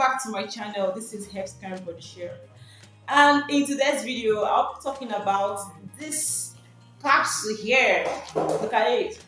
back to my channel. This is Heps Body Share. And in today's video, I'll be talking about this capsule here. Look at it.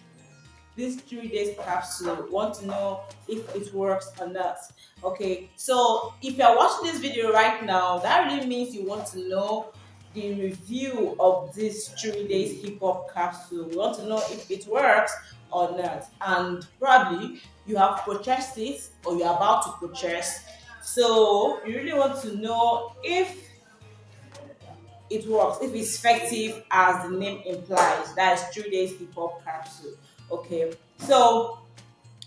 This 3 days capsule. Want to know if it works or not. Okay, so if you're watching this video right now, that really means you want to know the review of this 3 days hip hop capsule. You want to know if it works or not, and probably you have purchased it or you're about to purchase. So you really want to know if it works, if it's effective as the name implies. That is 3 days hip hop capsule. Okay, so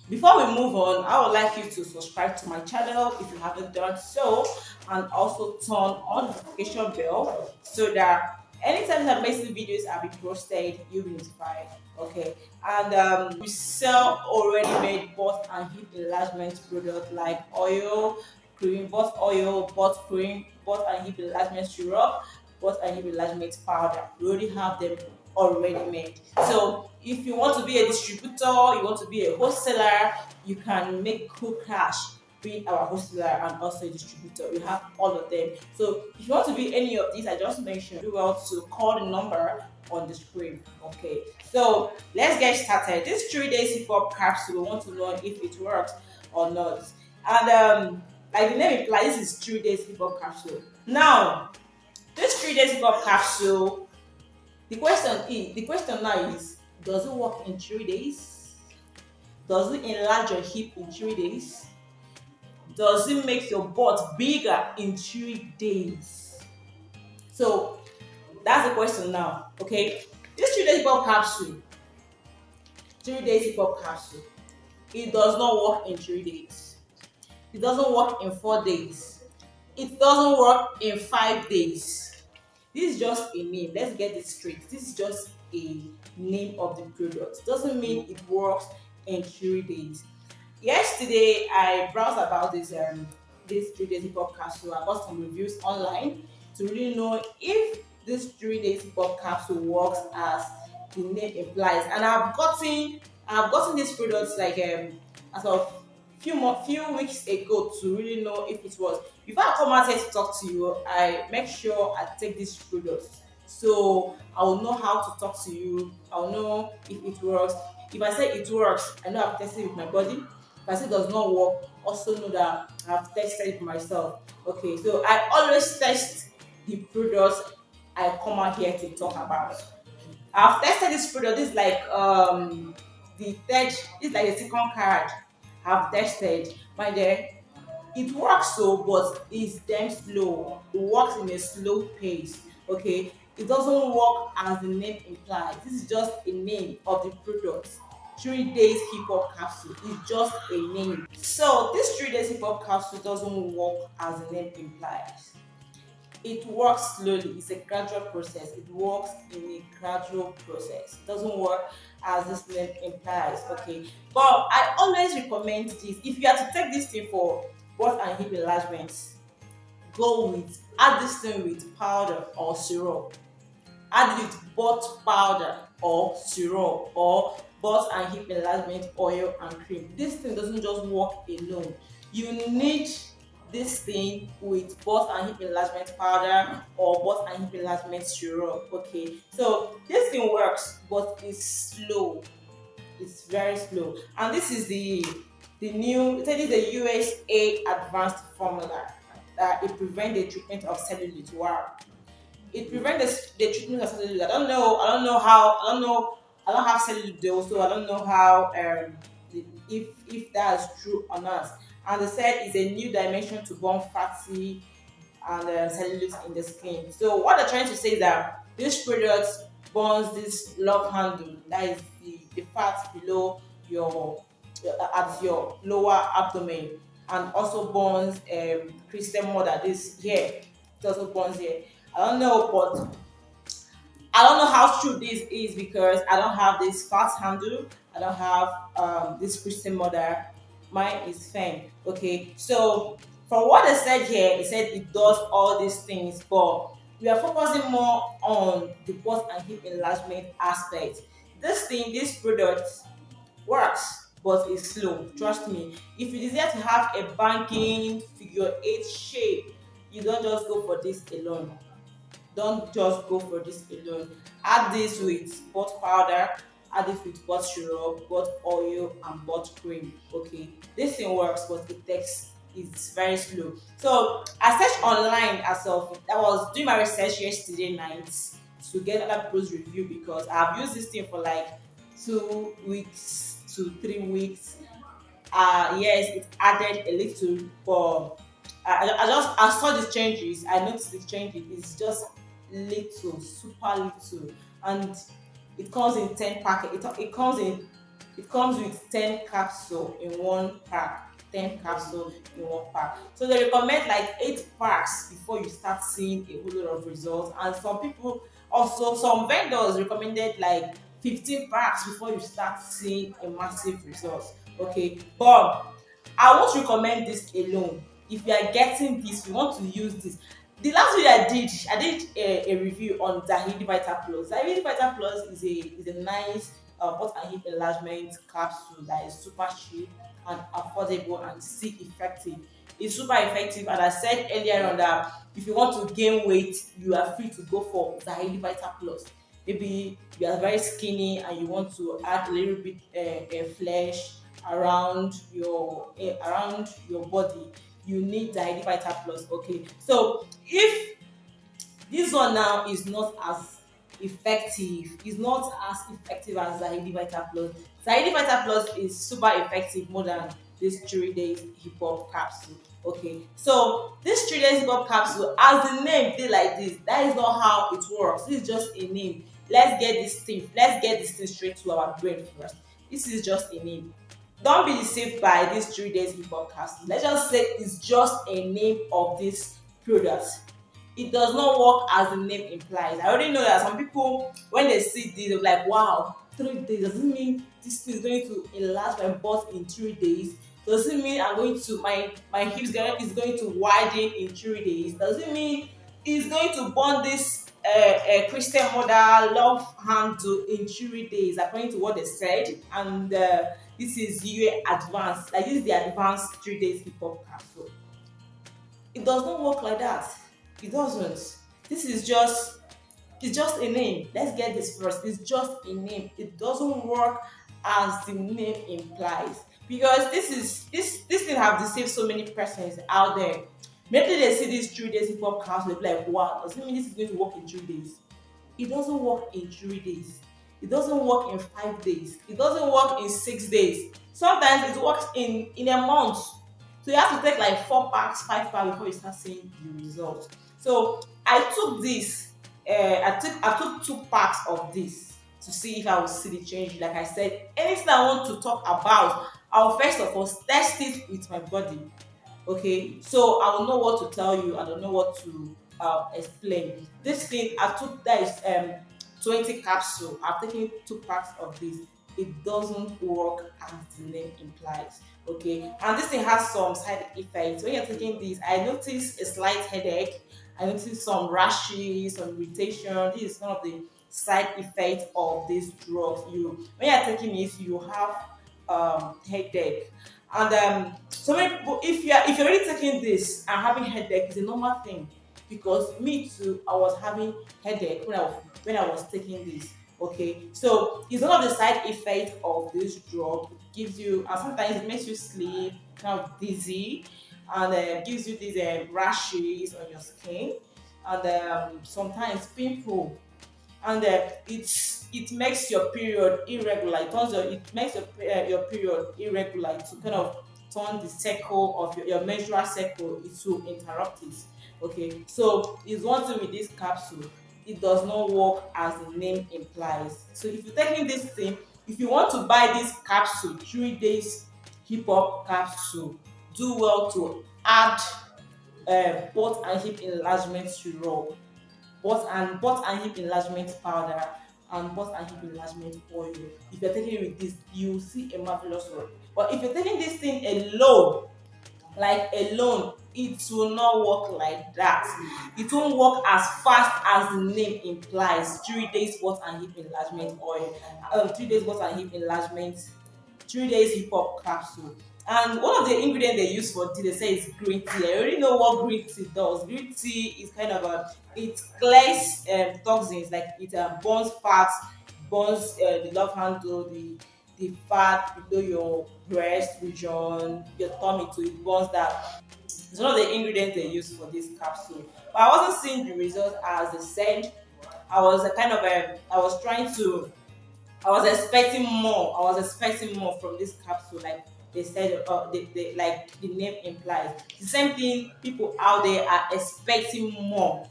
before we move on, I would like you to subscribe to my channel if you haven't done so, and also turn on the notification bell so that anytime that amazing videos are being posted, you'll be notified. Okay, and we sell already made butt and hip enlargement products like oil, cream, butt cream, butt and hip enlargement syrup, butt and hip enlargement powder. We already have them already made. So if you want to be a distributor, you want to be a wholesaler, you can make cool cash being our wholesaler and also a distributor. We have all of them. So if you want to be any of these I just mentioned, do well to call the number on the screen. Okay, so let's get started. This 3 days hip hop capsule, we want to know if it works or not. And like the name implies, this is 3 days hip hop capsule. Now, this 3 days hip hop capsule, the question now is, does it work in 3 days? Does it enlarge your hip in 3 days? Does it make your butt bigger in 3 days? So that's the question now. Okay, this 3 days hip hop capsule, 3 days hip hop capsule, it does not work in 3 days. It doesn't work in 4 days. It doesn't work in 5 days. This is just a name. Let's get this straight. This is just a name of the product. Doesn't mean it works in 3 days. Yesterday, I browsed about this 3 days hip hop capsule. I got some reviews online to really know if this 3 days hip hop capsule works as the name implies. And I've gotten these products like as of few weeks ago to really know if it was. Before I come out here to talk to you, I make sure I take this product, so I will know how to talk to you. I will know if it works. If I say it works, I know I've tested it with my body. If I say it does not work, also know that I've tested it myself. Okay, so I always test the products I come out here to talk about. I've tested this product. This is like the third. This is like the second card I've tested. My dear, it works so, but it's damn slow. It works in a slow pace. Okay, it doesn't work as the name implies. This is just a name of the product. 3 days hip hop capsule is just a name. So this 3 days hip hop capsule doesn't work as the name implies. It works slowly. It's a gradual process. It works in a gradual process. It doesn't work as this name implies. Okay, but I always recommend this. If you are to take this thing for butt and hip enlargements, add this thing with powder or syrup. Add it with butt powder or syrup, or butt and hip enlargement oil and cream. This thing doesn't just work alone. You need this thing with butt and hip enlargement powder or butt and hip enlargement syrup. Okay, so this thing works, but it's slow. It's very slow. And this is the new, it is the USA advanced formula that it prevents the treatment of cellulite. Wow, it prevents the treatment of cellulite. I don't have cellulite though, so I don't know how if that is true or not. And they said it's a new dimension to burn fatty and cellulite in the skin. So what they're trying to say is that this product burns this love handle, that is the fat below at your lower abdomen, and also burns Christian mother, this here. It also burns here. I don't know, but I don't know how true this is because I don't have this fat handle. I don't have this Christian mother. Mine is fine. Okay, so from what they said here, they said it does all these things, but we are focusing more on the butt and hip enlargement aspect. This product works, but it's slow. Trust me. If you desire to have a banking figure eight shape, you don't just go for this alone. Don't just go for this alone. Add this with both powder, add it with both syrup, both oil, and both cream. Okay, this thing works, but it takes it's very slow. So I searched online as of I was doing my research yesterday night to get other people's review because I've used this thing for like 2 weeks to 3 weeks. Yes, it added a little, but I saw the changes. I noticed the changes. It's just little, super little, and it comes in 10 packet. It comes with 10 capsule in one pack. 10 capsule in one pack. So they recommend like 8 packs before you start seeing a whole lot of results. And some people also some vendors recommended like 15 packs before you start seeing a massive result. Okay, but I won't recommend this alone. If you are getting this, you want to use this. The last video I did a review on Zahidi Vita Plus. Zahidi Vita Plus is a nice butt and hip enlargement capsule that is super cheap and affordable and still effective. It's super effective, and I said earlier on that if you want to gain weight, you are free to go for Zahidi Vita Plus. Maybe you are very skinny and you want to add a little bit flesh around your body, you need Diary Vita Plus. Okay, so if this one now is not as effective as Zahidi Vita Plus. Zahidi Vita Plus is super effective more than this 3 days hip hop capsule. Okay, so this 3 days hip hop capsule, as the name dey like this, that is not how it works. This is just a name. Let's get this thing straight to our brain first. This is just a name. Don't be deceived by this 3 days hip hop capsule. Let's just say it's just a name of this product. It does not work as the name implies. I already know that some people, when they see this, they're like, wow, 3 days, does it mean this thing is going to enlarge my butt in 3 days? Does it mean I'm going to my hips is going to widen in 3 days? Does it mean it's going to bond this Christian mother love handle in 3 days according to what they said? And this is UA advanced, like this is the advanced 3 days hip hop capsule. It does not work like that. It doesn't. This is just it's just a name. Let's get this first. It's just a name. It doesn't work as the name implies. Because this thing have deceived so many persons out there. Maybe they see this 3 days hip hop capsule, they'll be like, wow, does it mean this is going to work in 3 days? It doesn't work in 3 days. It doesn't work in 5 days. It doesn't work in 6 days. Sometimes it works in a month. So you have to take like 4 packs, 5 packs before you start seeing the result. So I took this. I took 2 packs of this to see if I will see the change. Like I said, anything I want to talk about, I'll first of all test it with my body. Okay, so I will know what to tell you. I don't know what to explain. This thing I took, that is 20 capsule. I've taken 2 packs of this. It doesn't work as the name implies. Okay, and this thing has some side effects. When you're taking this, I noticed a slight headache. I noticed some rashes, some irritation. This is one of the side effects of these drugs. When you're taking it, you have headache. And so many people, if you're already taking this and having headache, it's a normal thing. Because me too, I was having headache when I was taking this. Okay, so it's one of the side effects of this drug. It gives you, and sometimes it makes you sleep, kind of dizzy, and gives you these rashes on your skin, and sometimes pimple, and it makes your period irregular. It makes your period irregular to kind of turn the cycle of your menstrual cycle. It will interrupt it. Okay, so it's one thing with this capsule. It does not work as the name implies. So if you're taking this thing, if you want to buy this capsule, 3 days hip hop capsule, do well to add butt and hip enlargement syrup, butt and hip enlargement powder, and butt and hip enlargement oil. If you're taking it with this, you will see a marvelous work. But if you're taking this thing alone, it will not work like that. It won't work as fast as the name implies. 3 days butt and hip enlargement oil, 3 days butt and hip enlargement 3 days hip hop capsule. And one of the ingredients they use for tea, they say is green tea. I already know what green tea does. Green tea is kind of a, it clears toxins, like it burns fat, burns the love handle, the fat below your breast region, your tummy too. It burns that. It's one of the ingredients they use for this capsule. But I wasn't seeing the results as they said. I was a kind of a, I was trying to, I was expecting more. I was expecting more from this capsule. Like they said, like the name implies. The same thing people out there are expecting more.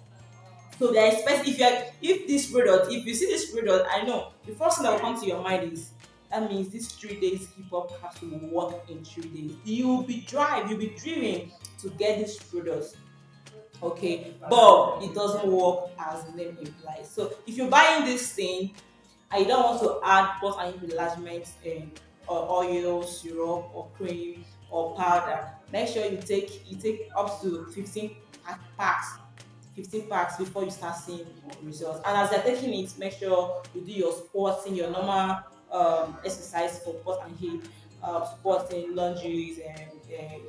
So they expect if if this product, if you see this product, I know the first thing that will come to your mind is that means this 3 days hip hop capsule will work in 3 days. You'll be driven to get this product. Okay, but it doesn't work as the name implies. So if you're buying this thing and you don't want to add post and hip enlargement or oil, syrup, or cream or powder, make sure you take up to 15 packs 15 packs before you start seeing results. And as you're taking it, make sure you do your sporting, your normal exercise for post and hip, sporting, lunges, and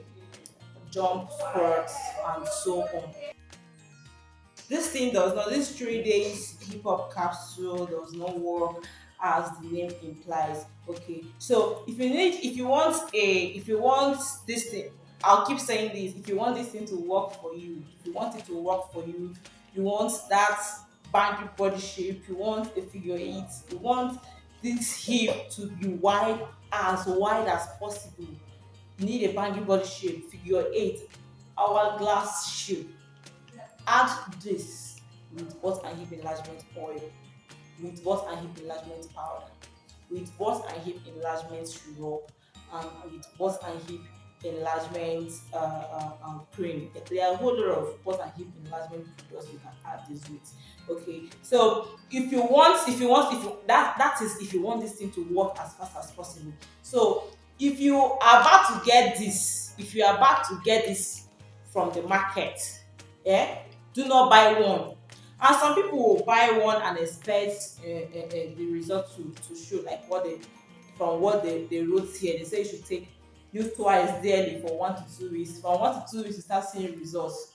jump squats, and so on. This thing does not, this 3 days hip hop capsule does not work as the name implies. Okay, so if you want this thing, I'll keep saying this, if you want this thing to work for you, if you want it to work for you, you want that bandy body shape, you want a figure eight, you want this hip to be wide as possible, you need a bandy body shape, figure eight, hourglass shape. Add this with butt and hip enlargement oil, with butt and hip enlargement powder, with butt and hip enlargement syrup, and with butt and hip enlargement cream. There are a whole lot of butt and hip enlargement products you can add this with. Okay, so if you want this thing to work as fast as possible. So if you are about to get this, if you are about to get this from the market, yeah, do not buy one. And some people will buy one and expect the result to show, like what they, from what they wrote here. They say you should take, use twice daily for 1 to 2 weeks. From 1 to 2 weeks you start seeing results.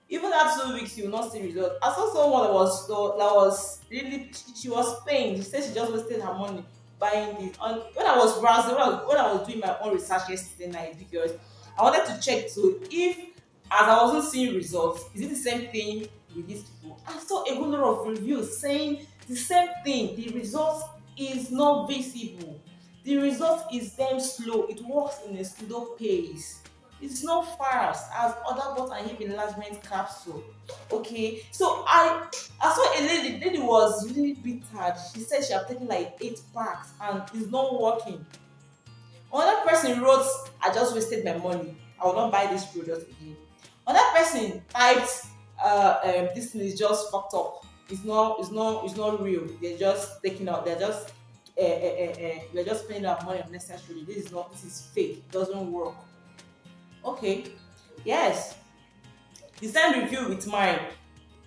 Even that 2 weeks you will not see results. I saw someone that was really, she was paying. She said she just wasted her money buying this. And when I was browsing, when I was doing my own research yesterday night, because I wanted to check to if, as I wasn't seeing results, is it the same thing with these people? I saw a whole lot of reviews saying the same thing. The result is not visible. The result is damn slow. It works in a slow pace. It's not fast as other butt and hip enlargement capsule. Okay, so I saw a lady. The lady was really bitter. She said she had taken like 8 packs and it's not working. Another person wrote, I just wasted my money, I will not buy this product again. Another person typed, this thing is just fucked up, it's not real, they're just taking out, they're just spending our money unnecessarily, this is fake, it doesn't work. Okay, yes, the same review with mine.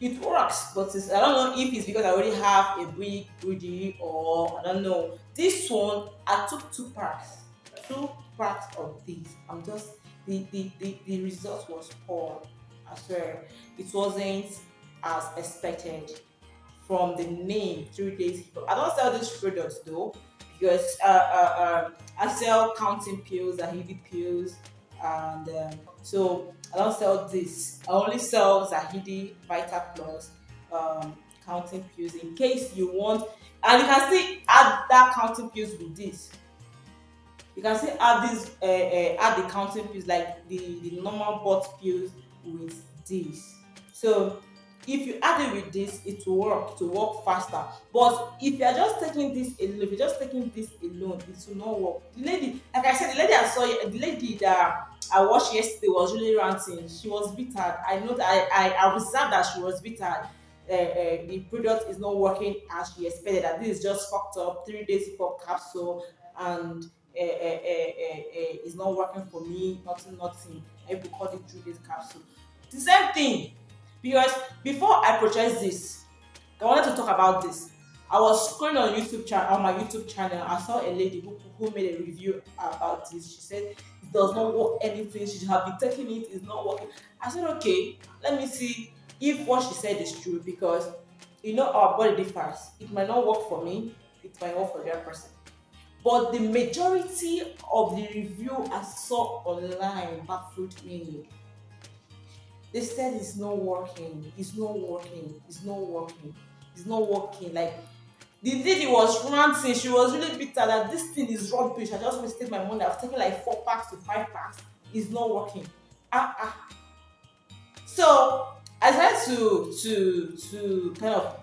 It works, but I don't know if it's because I already have a big booty, or I don't know. This one, I took 2 packs, 2 packs of these. I'm just, the result was poor. I swear, it wasn't as expected from the name 3 days. I don't sell these products though, because I sell counting pills, Zahidi pills, and so I don't sell this. I only sell Zahidi, Vita Plus, counting pills in case you want, and you can still add that counting pills with this. You can still add this, add the counting pills like the normal butt pills with this. So if you add it with this, it will work. It will work faster. But if you are just taking this alone, if you're just taking this alone, it will not work. The lady, like I said, the lady I saw, the lady that I watched yesterday was really ranting. She was bitter. I know that I observed that she was bitter. The product is not working as she expected. That this is just fucked up. 3 days hip hop capsule, and it's not working for me. Nothing. I will call it 3 days capsule. The same thing, because before I purchased this, I wanted to talk about this. I was scrolling on on my YouTube channel. I saw a lady who made a review about this. She said it does not work anything. She have been taking it, it's not working. I said, okay, let me see if what she said is true, because our body differs. It might not work for me, it might work for the other person. But the majority of the review I saw online baffled me. They said it's not working, it's not working, it's not working, it's not working. Like, the lady was ranting, she was really bitter that this thing is rubbish. I just wasted my money. I've taken like 4 packs to 5 packs. It's not working. Ah. So I tried to kind of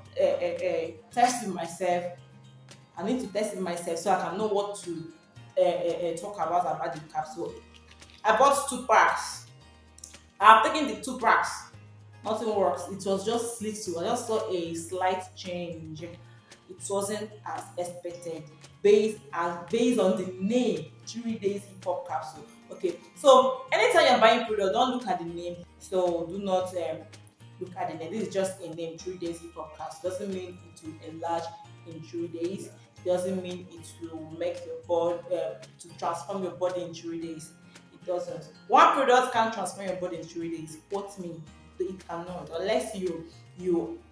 test it myself. I need to test it myself so I can know what to talk about the capsule. I bought 2 packs. I've taken the 2 packs. Nothing works. It was just little. I just saw a slight change. It wasn't as expected, based on the name, 3 days hip hop capsule. Okay, so anytime you're buying product, don't look at the name. So do not look at the name. This is just a name, 3 days hip hop capsule. Doesn't mean it will enlarge in 3 days. Doesn't mean it will make your body to transform your body in 3 days. It doesn't. One product can't transform your body in 3 days. Quote me. It cannot, unless you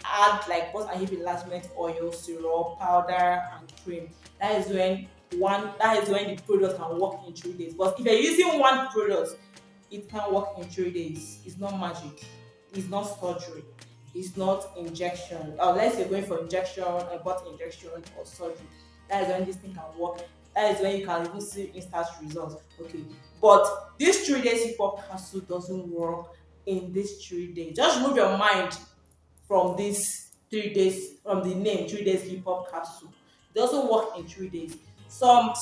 add like post and hip enlargement oil, syrup, powder, and cream. That is when the product can work in 3 days. But if you're using one product, it can work in 3 days. It's not magic. It's not surgery. It's not injection. Unless you're going for injection, a butt injection or surgery. That is when this thing can work. That is when you can even see instant results. Okay. But this 3 days hip hop capsule doesn't work in this 3 days. Just remove your mind from this 3 days, from the name 3 days hip hop capsule. It doesn't work in 3 days. Some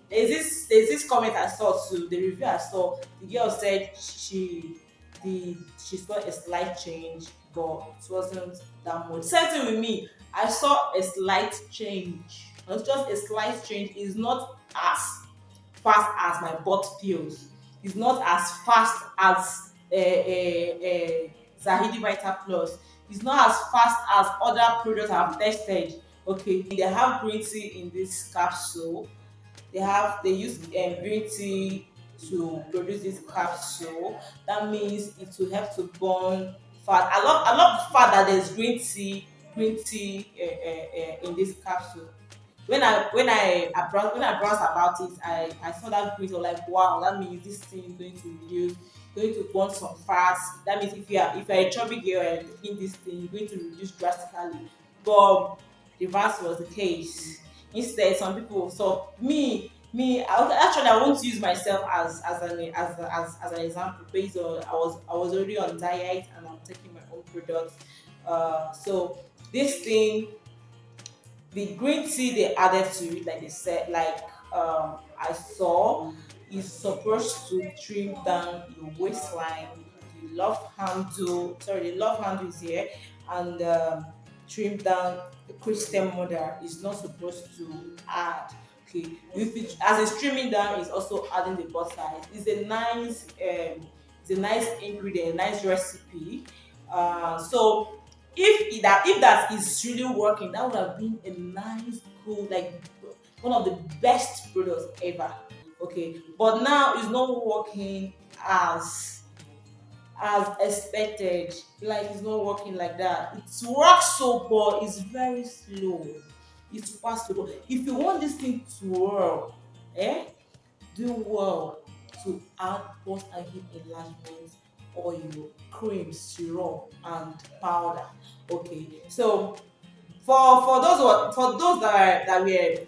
there's this comment I saw too, the review I saw, the girl said she saw a slight change, but it wasn't that much. Same thing with me. I saw a slight change. It's just a slight change. It's not as fast as my butt feels. It's not as fast as Zahidi Vita Plus. It's not as fast as other products I've tested. Okay, they have green tea in this capsule. They use green tea to produce this capsule. That means it will help to burn fat. I love the fact that there's green tea in this capsule. When I browsed about it, I saw that green. I was like, wow, that means this thing is going to burn some fats. That means if you're a chubby girl and taking this thing, you're going to reduce drastically. But the reverse was the case. Instead, some people. So I won't use myself as an example, based on I was already on diet and I'm taking my own products. So this thing, the green tea they added to it, like they said, I saw, is supposed to trim down your waistline. The love handle is here, and trim down the Christian mother is not supposed to add. Okay, if it as it's trimming down, it's also adding the butter. It's a nice ingredient, a nice recipe. So if that is really working, that would have been a nice, cool, like one of the best products ever. Okay, but now it's not working as expected. Like, it's not working like that. It works so, but it's very slow. It's fast slow. If you want this thing to work, do well to add post and hip enlargement oil, cream, syrup, and powder. Okay, so for those that were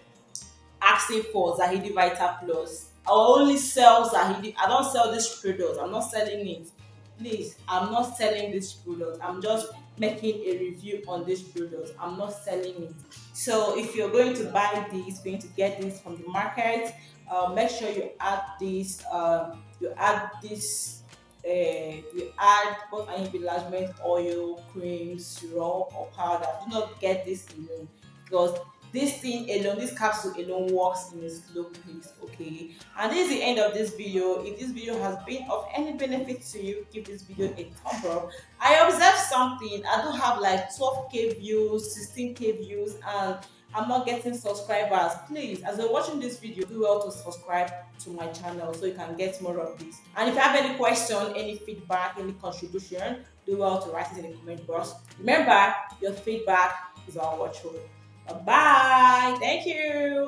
asking for Zahidi Vita Plus, I only sell Zahidi. I don't sell this product. I'm not selling it. Please, I'm not selling this product. I'm just making a review on this product. I'm not selling it. So if you're going to buy this, going to get this from the market, make sure you add this. You add both enlargement oil, cream, syrup, or powder. Do not get this alone, because this thing alone, this capsule alone works in a slow pace. Okay, and this is the end of this video. If this video has been of any benefit to you, give this video a thumb up. I observed something. I do have like 12k views, 16k views, and I'm not getting subscribers. Please, as you're watching this video, do well to subscribe to my channel so you can get more of this. And if you have any question, any feedback, any contribution, do well to write it in the comment box. Remember, your feedback is our watchword. Bye bye. Thank you.